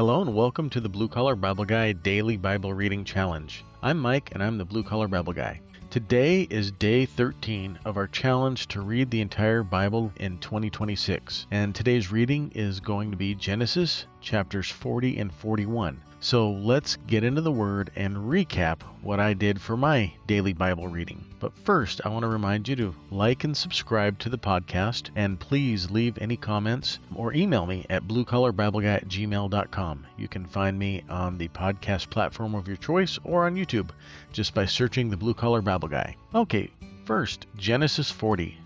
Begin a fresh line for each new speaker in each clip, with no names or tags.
Hello and welcome to the Blue Collar Bible Guy Daily Bible Reading Challenge. I'm Mike and I'm the Blue Collar Bible Guy. Today is day 13 of our challenge to read the entire Bible in 2026. And today's reading is going to be Genesis chapters 40 and 41. So let's get into the Word and recap what I did for my daily Bible reading. But first, I want to remind you to like and subscribe to the podcast, and please leave any comments or email me at bluecollarBibleGuy@gmail.com. You can find me on the podcast platform of your choice or on YouTube just by searching the Blue Collar Bible Guy. Okay, first, Genesis 40,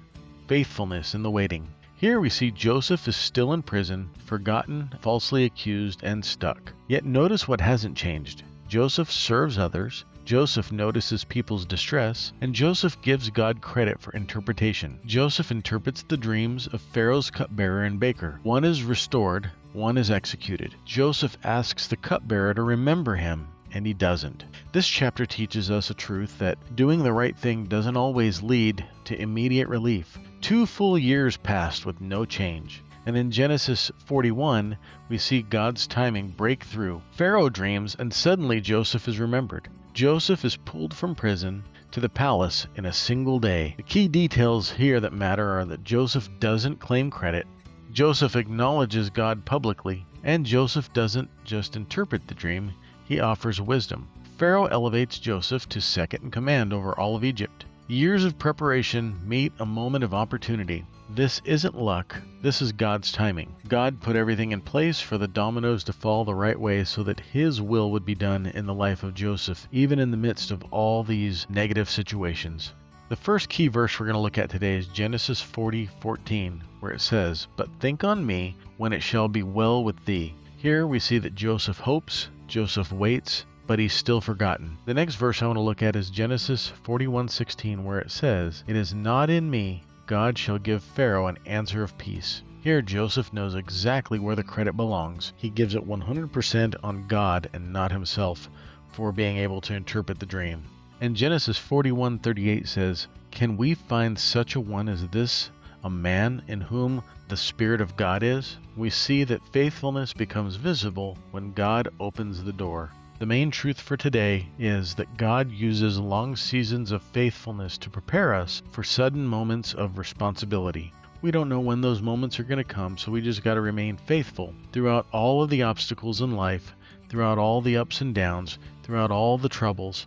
Faithfulness in the Waiting. Here we see Joseph is still in prison, forgotten, falsely accused, and stuck. Yet notice what hasn't changed. Joseph serves others, Joseph notices people's distress, and Joseph gives God credit for interpretation. Joseph interprets the dreams of Pharaoh's cupbearer and baker. One is restored, one is executed. Joseph asks the cupbearer to remember him, and he doesn't. This chapter teaches us a truth that doing the right thing doesn't always lead to immediate relief. 2 full years passed with no change. And in Genesis 41, we see God's timing break through. Pharaoh dreams, and suddenly Joseph is remembered. Joseph is pulled from prison to the palace in a single day. The key details here that matter are that Joseph doesn't claim credit, Joseph acknowledges God publicly, and Joseph doesn't just interpret the dream, he offers wisdom. Pharaoh elevates Joseph to second in command over all of Egypt. Years of preparation meet a moment of opportunity. This isn't luck, this is God's timing. God put everything in place for the dominoes to fall the right way so that His will would be done in the life of Joseph, even in the midst of all these negative situations. The first key verse we're going to look at today is Genesis 40:14, where it says, "But think on me when it shall be well with thee." Here we see that Joseph hopes, Joseph waits, but he's still forgotten. The next verse I want to look at is Genesis 41:16, where it says, "It is not in me, God shall give Pharaoh an answer of peace." Here Joseph knows exactly where the credit belongs. He gives it 100% on God and not himself for being able to interpret the dream. And Genesis 41:38 says, "Can we find such a one as this, a man in whom the Spirit of God is?" We see that faithfulness becomes visible when God opens the door. The main truth for today is that God uses long seasons of faithfulness to prepare us for sudden moments of responsibility. We don't know when those moments are going to come, so we just got to remain faithful throughout all of the obstacles in life, throughout all the ups and downs, throughout all the troubles,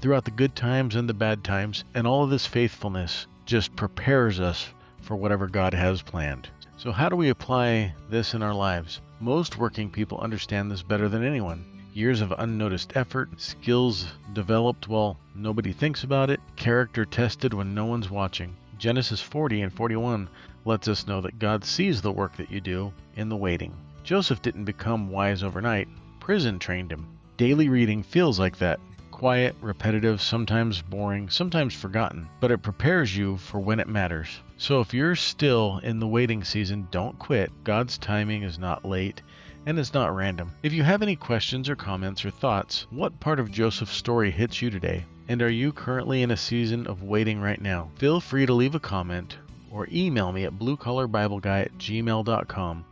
throughout the good times and the bad times, and all of this faithfulness just prepares us for whatever God has planned. So how do we apply this in our lives? Most working people understand this better than anyone. Years of unnoticed effort, skills developed while nobody thinks about it, character tested when no one's watching. Genesis 40 and 41 lets us know that God sees the work that you do in the waiting. Joseph didn't become wise overnight. Prison trained him. Daily reading feels like that. Quiet, repetitive, sometimes boring, sometimes forgotten, but it prepares you for when it matters. So if you're still in the waiting season, don't quit. God's timing is not late, and it's not random. If you have any questions or comments or thoughts, what part of Joseph's story hits you today? And are you currently in a season of waiting right now? Feel free to leave a comment or email me at bluecollarBibleGuy@gmail.com.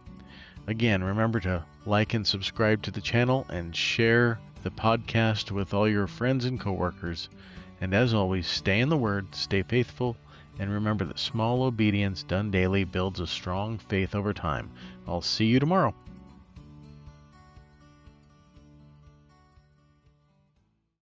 Again, remember to like and subscribe to the channel and share the podcast with all your friends and coworkers. And as always, stay in the Word, stay faithful, and remember that small obedience done daily builds a strong faith over time. I'll see you tomorrow.